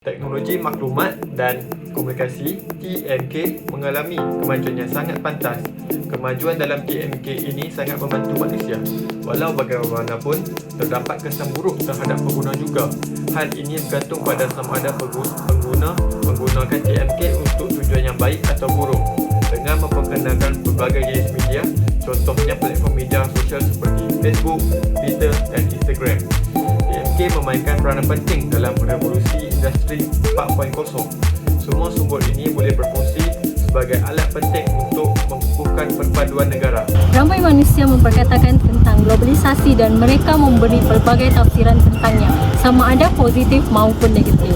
Teknologi maklumat dan komunikasi (TMK) mengalami kemajuan yang sangat pantas. Kemajuan dalam TMK ini sangat membantu manusia. Walau bagaimanapun, terdapat kesan buruk terhadap pengguna juga. Hal ini bergantung pada sama ada pengguna menggunakan TMK untuk tujuan yang baik atau buruk. Dengan memperkenalkan pelbagai jenis media, contohnya platform media sosial seperti Facebook, Twitter dan Instagram. TMK memainkan peranan penting dalam revolusi industri 4.0. Semua sumber ini boleh berfungsi sebagai alat penting untuk mengukuhkan perpaduan negara. Ramai manusia memperkatakan tentang globalisasi dan mereka memberi pelbagai tafsiran tentangnya, sama ada positif maupun negatif.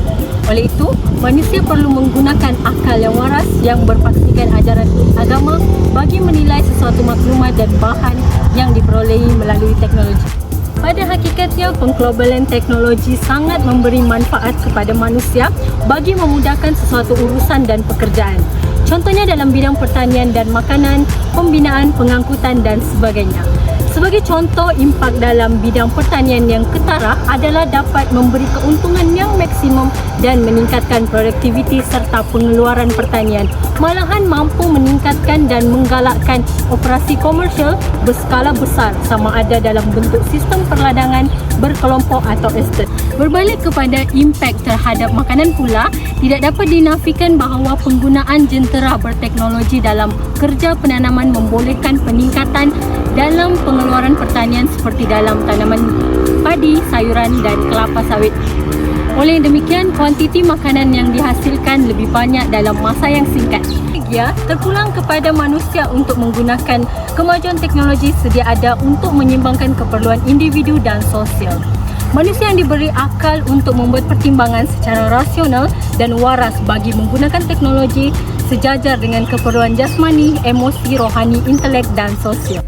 Oleh itu, manusia perlu menggunakan akal yang waras yang berpaksikan ajaran agama bagi menilai sesuatu maklumat dan bahan yang diperolehi melalui teknologi. Pada hakikatnya, pengglobalan teknologi sangat memberi manfaat kepada manusia bagi memudahkan sesuatu urusan dan pekerjaan. Contohnya dalam bidang pertanian dan makanan, pembinaan, pengangkutan dan sebagainya. Sebagai contoh, impak dalam bidang pertanian yang ketara adalah dapat memberi keuntungan yang maksimum dan meningkatkan produktiviti serta pengeluaran pertanian. Malahan mampu meningkatkan dan menggalakkan operasi komersial berskala besar sama ada dalam bentuk sistem perladangan berkelompok atau estate. Berbalik kepada impak terhadap makanan pula, tidak dapat dinafikan bahawa penggunaan jentera berteknologi dalam kerja penanaman membolehkan peningkatan dalam pengeluaran pertanian seperti dalam tanaman padi, sayuran dan kelapa sawit. Oleh demikian, kuantiti makanan yang dihasilkan lebih banyak dalam masa yang singkat. Terpulang kepada manusia untuk menggunakan kemajuan teknologi sedia ada untuk menyeimbangkan keperluan individu dan sosial. Manusia yang diberi akal untuk membuat pertimbangan secara rasional dan waras bagi menggunakan teknologi sejajar dengan keperluan jasmani, emosi, rohani, intelek dan sosial.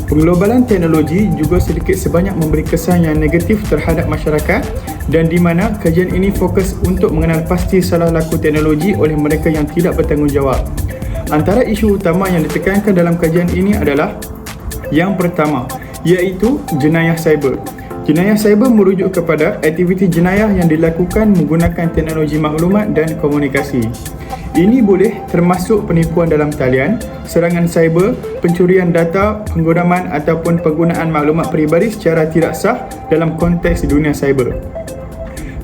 Pengglobalan teknologi juga sedikit sebanyak memberi kesan yang negatif terhadap masyarakat dan di mana kajian ini fokus untuk mengenal pasti salah laku teknologi oleh mereka yang tidak bertanggungjawab. Antara isu utama yang ditekankan dalam kajian ini adalah yang pertama, iaitu jenayah cyber. Jenayah cyber merujuk kepada aktiviti jenayah yang dilakukan menggunakan teknologi maklumat dan komunikasi. Ini boleh termasuk penipuan dalam talian, serangan cyber, pencurian data, penggodaman ataupun penggunaan maklumat peribadi secara tidak sah dalam konteks dunia cyber.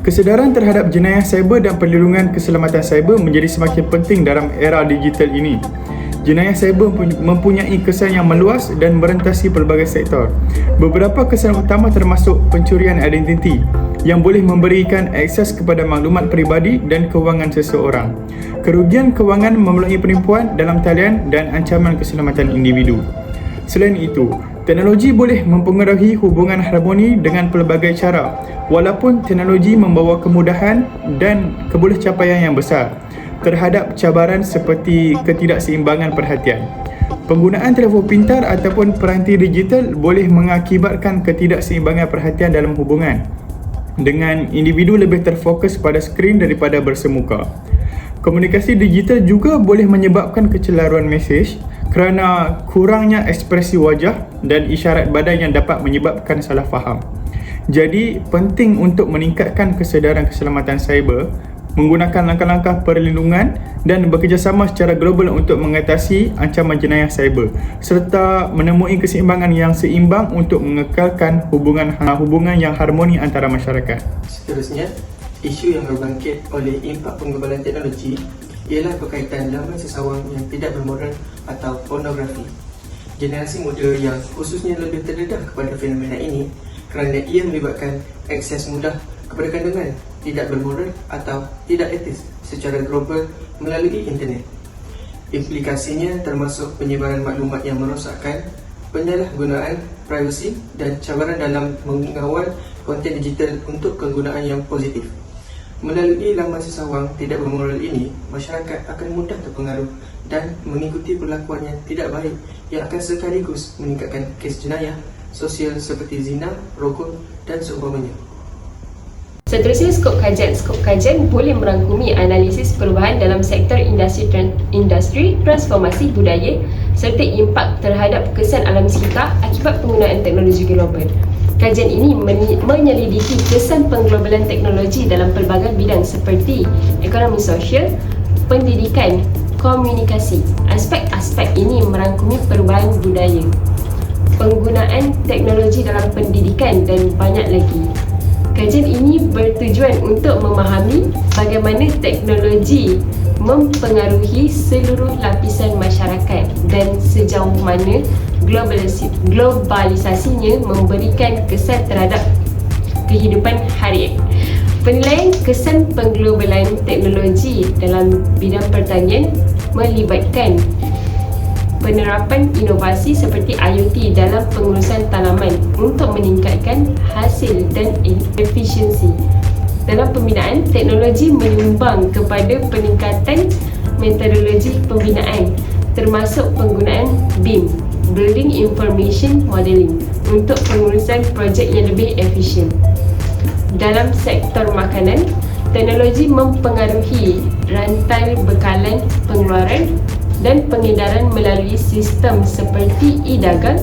Kesedaran terhadap jenayah cyber dan perlindungan keselamatan cyber menjadi semakin penting dalam era digital ini. Jenayah cyber mempunyai kesan yang meluas dan merentasi pelbagai sektor. Beberapa kesan utama termasuk pencurian identiti yang boleh memberikan akses kepada maklumat peribadi dan kewangan seseorang, kerugian kewangan melalui penipuan dalam talian dan ancaman keselamatan individu. Selain itu, teknologi boleh mempengaruhi hubungan harmoni dengan pelbagai cara, walaupun teknologi membawa kemudahan dan kebolehcapaian yang besar terhadap cabaran seperti ketidakseimbangan perhatian. Penggunaan telefon pintar ataupun peranti digital boleh mengakibatkan ketidakseimbangan perhatian dalam hubungan, dengan individu lebih terfokus pada skrin daripada bersemuka. Komunikasi digital juga boleh menyebabkan kecelaruan mesej kerana kurangnya ekspresi wajah dan isyarat badan yang dapat menyebabkan salah faham. Jadi, penting untuk meningkatkan kesedaran keselamatan cyber, menggunakan langkah-langkah perlindungan dan bekerjasama secara global untuk mengatasi ancaman jenayah cyber serta menemui keseimbangan yang seimbang untuk mengekalkan hubungan yang harmoni antara masyarakat. Seterusnya, isu yang berbangkit oleh impak penggembalan teknologi ialah berkaitan laman sesawang yang tidak bermoral atau pornografi. Generasi muda yang khususnya lebih terdedah kepada fenomena ini kerana ia melibatkan akses mudah kepada kandungan tidak bermoral atau tidak etis secara global melalui internet. Implikasinya termasuk penyebaran maklumat yang merosakkan, penyalahgunaan privasi dan cabaran dalam mengawal konten digital untuk kegunaan yang positif. Melalui laman sesawang tidak bermoral ini, masyarakat akan mudah terpengaruh dan mengikuti perlakuan yang tidak baik yang akan sekaligus meningkatkan kes jenayah sosial seperti zina, rokok dan seumpamanya. Seterusnya, skop kajian boleh merangkumi analisis perubahan dalam sektor industri transformasi budaya serta impak terhadap kesan alam sekitar akibat penggunaan teknologi global. Kajian ini menyelidiki kesan pengglobalan teknologi dalam pelbagai bidang seperti ekonomi sosial, pendidikan, komunikasi. Aspek-aspek ini merangkumi perubahan budaya, penggunaan teknologi dalam pendidikan dan banyak lagi. Kajian ini bertujuan untuk memahami bagaimana teknologi mempengaruhi seluruh lapisan masyarakat dan sejauh mana globalisasinya memberikan kesan terhadap kehidupan harian. Penilaian kesan pengglobalan teknologi dalam bidang pertanian melibatkan penerapan inovasi seperti IoT dalam pengurusan tanaman untuk meningkatkan hasil dan efisiensi. Dalam pembinaan, teknologi menyumbang kepada peningkatan metodologi pembinaan termasuk penggunaan BIM, Building Information Modeling, untuk pengurusan projek yang lebih efisien. Dalam sektor makanan, teknologi mempengaruhi rantai bekalan pengeluaran dan pengedaran melalui sistem seperti e-dagang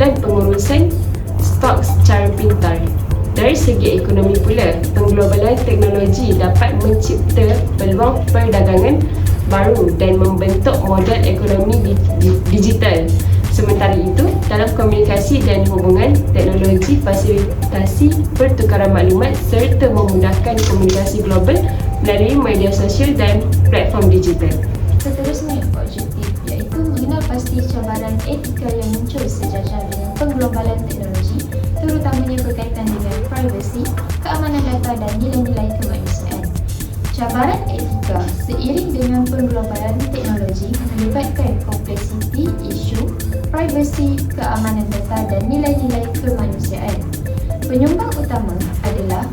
dan pengurusan stok secara pintar. Dari segi ekonomi pula, pengglobalan teknologi dapat mencipta peluang perdagangan baru dan membentuk model ekonomi digital. Sementara itu, dalam komunikasi dan hubungan, teknologi fasilitasi pertukaran maklumat serta memudahkan komunikasi global melalui media sosial dan platform digital. Seterusnya, objektif iaitu mengenal pasti cabaran etika yang muncul sejajar dengan pengglobalan teknologi, terutamanya berkaitan dengan privasi, keamanan data dan nilai-nilai kemanusiaan. Cabaran etika seiring dengan pengglobalan teknologi melibatkan kompleksiti isu, privasi, keamanan data dan nilai-nilai kemanusiaan. Penyumbang utama adalah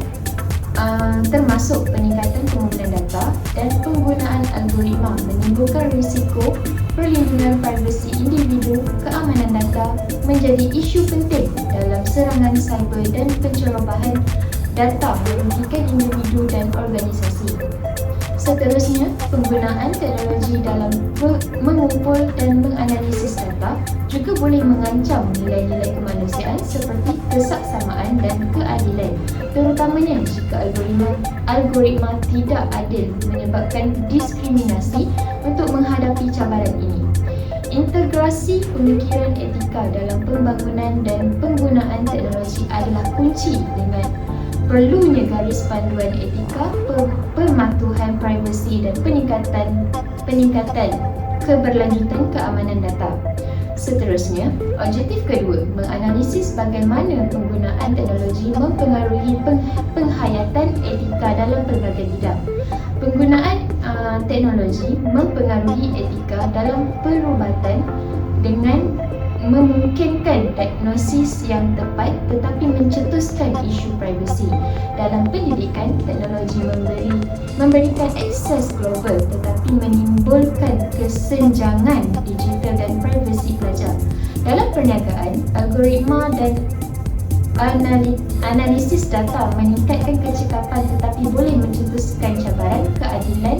termasuk peningkatan penggunaan data dan penggunaan algoritma menimbulkan risiko perlindungan privasi individu, keamanan data menjadi isu penting dalam serangan cyber dan pencerobohan data merugikan individu dan organisasi. Seterusnya, penggunaan teknologi dalam mengumpul dan menganalisis data juga boleh mengancam nilai-nilai kemanusiaan seperti kesaksamaan dan keadilan, terutamanya jika algoritma tidak adil menyebabkan diskriminasi. Untuk menghadapi cabaran ini, integrasi pemikiran etika dalam pembangunan dan penggunaan teknologi adalah kunci dengan perlunya garis panduan etika, pematuhan privasi dan peningkatan keberlanjutan keamanan data. Seterusnya, objektif kedua, menganalisis bagaimana penggunaan teknologi mempengaruhi penghayatan etika dalam pelbagai bidang. Penggunaan teknologi mempengaruhi etika dalam perubatan dengan memungkinkan diagnosis yang tepat tetapi mencetuskan isu privasi. Dalam pendidikan, teknologi memberikan akses global tetapi menimbulkan kesenjangan digital dan privasi pelajar. Dalam perniagaan, algoritma dan analisis data meningkatkan kecekapan tetapi boleh mencetuskan cabaran keadilan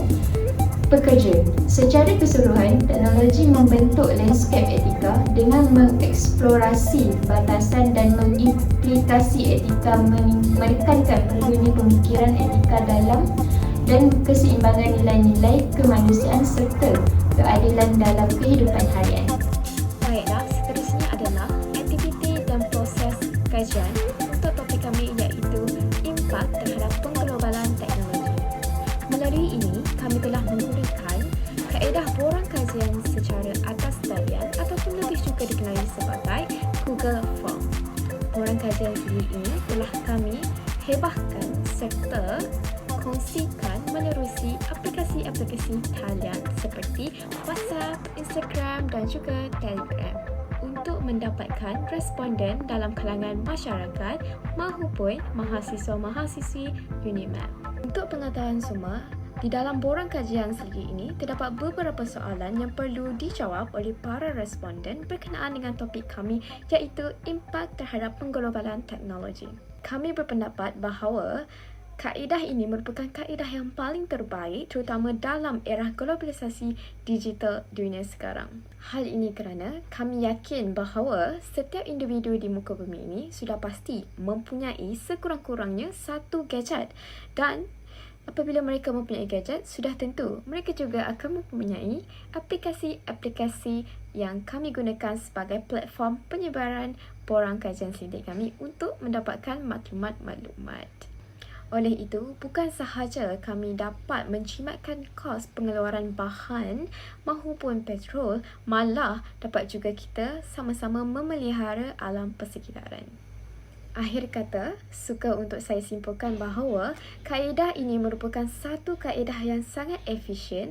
pekerja. Secara keseluruhan, teknologi membentuk lanskap etika dengan mengeksplorasi batasan dan mengimplikasi etika, menekankan perlunya pemikiran etika dalam dan keseimbangan nilai-nilai kemanusiaan serta keadilan dalam kehidupan harian. Baiklah, seterusnya adalah aktiviti dan proses kajian untuk topik kami iaitu impak terhadap pengglobalan teknologi. Melalui ini, kami telah menggunakan kaedah borang kajian secara atas talian ataupun lebih juga dikenali sebagai Google Form. Borang kajian ini telah kami hebahkan serta kongsikan menerusi aplikasi-aplikasi talian seperti WhatsApp, Instagram dan juga Telegram untuk mendapatkan responden dalam kalangan masyarakat maupun mahasiswa-mahasiswi UNIMAP. Untuk pengetahuan semua, Di dalam borang kajian segi ini, terdapat beberapa soalan yang perlu dijawab oleh para responden berkenaan dengan topik kami iaitu impak terhadap pengglobalan teknologi. Kami berpendapat bahawa kaedah ini merupakan kaedah yang paling terbaik terutama dalam era globalisasi digital dunia sekarang. Hal ini kerana kami yakin bahawa setiap individu di muka bumi ini sudah pasti mempunyai sekurang-kurangnya satu gadget dan apabila mereka mempunyai gadget, sudah tentu mereka juga akan mempunyai aplikasi-aplikasi yang kami gunakan sebagai platform penyebaran borang kajian selidik kami untuk mendapatkan maklumat-maklumat. Oleh itu, bukan sahaja kami dapat menjimatkan kos pengeluaran bahan mahupun petrol, malah dapat juga kita sama-sama memelihara alam persekitaran. Akhir kata, suka untuk saya simpulkan bahawa kaedah ini merupakan satu kaedah yang sangat efisien,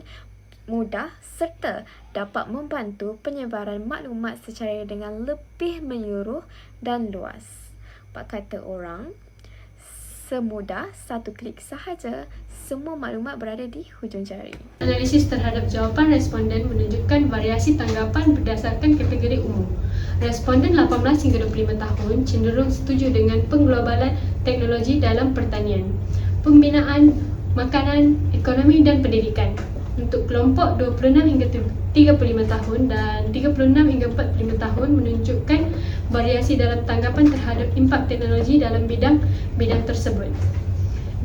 mudah serta dapat membantu penyebaran maklumat secara dengan lebih menyeluruh dan luas. Pak kata orang, semudah satu klik sahaja, semua maklumat berada di hujung jari. Analisis terhadap jawapan responden menunjukkan variasi tanggapan berdasarkan kategori umur. Responden 18 hingga 25 tahun cenderung setuju dengan pengglobalan teknologi dalam pertanian, pembinaan, makanan, ekonomi dan pendidikan. Untuk kelompok 26 hingga 35 tahun dan 36 hingga 45 tahun menunjukkan variasi dalam tanggapan terhadap impak teknologi dalam bidang tersebut.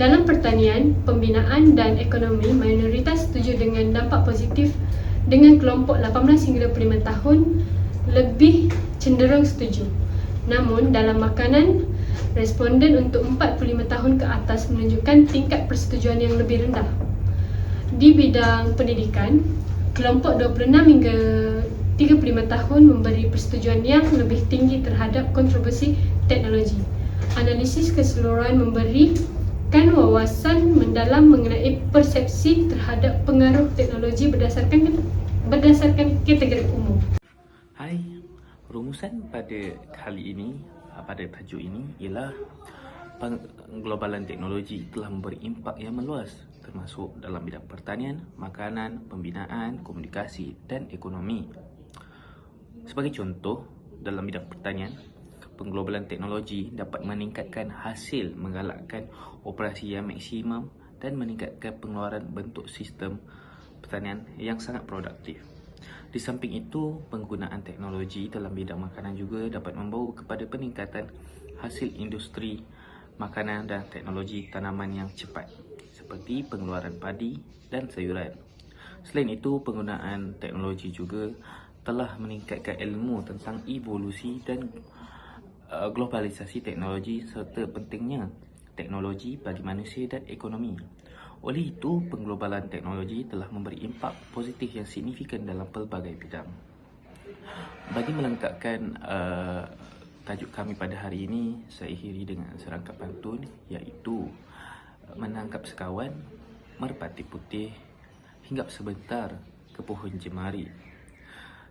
Dalam pertanian, pembinaan dan ekonomi, mayoritas setuju dengan dampak positif dengan kelompok 18 hingga 25 tahun lebih cenderung setuju. Namun dalam makanan, responden untuk 45 tahun ke atas menunjukkan tingkat persetujuan yang lebih rendah. Di bidang pendidikan, kelompok 26 hingga 35 tahun memberi persetujuan yang lebih tinggi terhadap kontroversi teknologi. Analisis keseluruhan memberikan wawasan mendalam mengenai persepsi terhadap pengaruh teknologi berdasarkan kategori umur. Hai, rumusan pada kali ini, pada tajuk ini ialah pengglobalan teknologi telah memberi impak yang meluas termasuk dalam bidang pertanian, makanan, pembinaan, komunikasi dan ekonomi. Sebagai contoh, dalam bidang pertanian, pengglobalan teknologi dapat meningkatkan hasil, menggalakkan operasi yang maksimum dan meningkatkan pengeluaran bentuk sistem pertanian yang sangat produktif. Di samping itu, penggunaan teknologi dalam bidang makanan juga dapat membawa kepada peningkatan hasil industri makanan dan teknologi tanaman yang cepat, seperti pengeluaran padi dan sayuran. Selain itu, penggunaan teknologi juga telah meningkatkan ilmu tentang evolusi dan globalisasi teknologi serta pentingnya teknologi bagi manusia dan ekonomi. Oleh itu, pengglobalan teknologi telah memberi impak positif yang signifikan dalam pelbagai bidang. Bagi melengkapkan tajuk kami pada hari ini, saya akhiri dengan serangkap pantun iaitu menangkap sekawan, merpati putih, hinggap sebentar ke pohon jemari.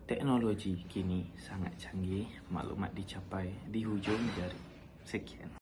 Teknologi kini sangat canggih, maklumat dicapai di hujung jari. Sekian.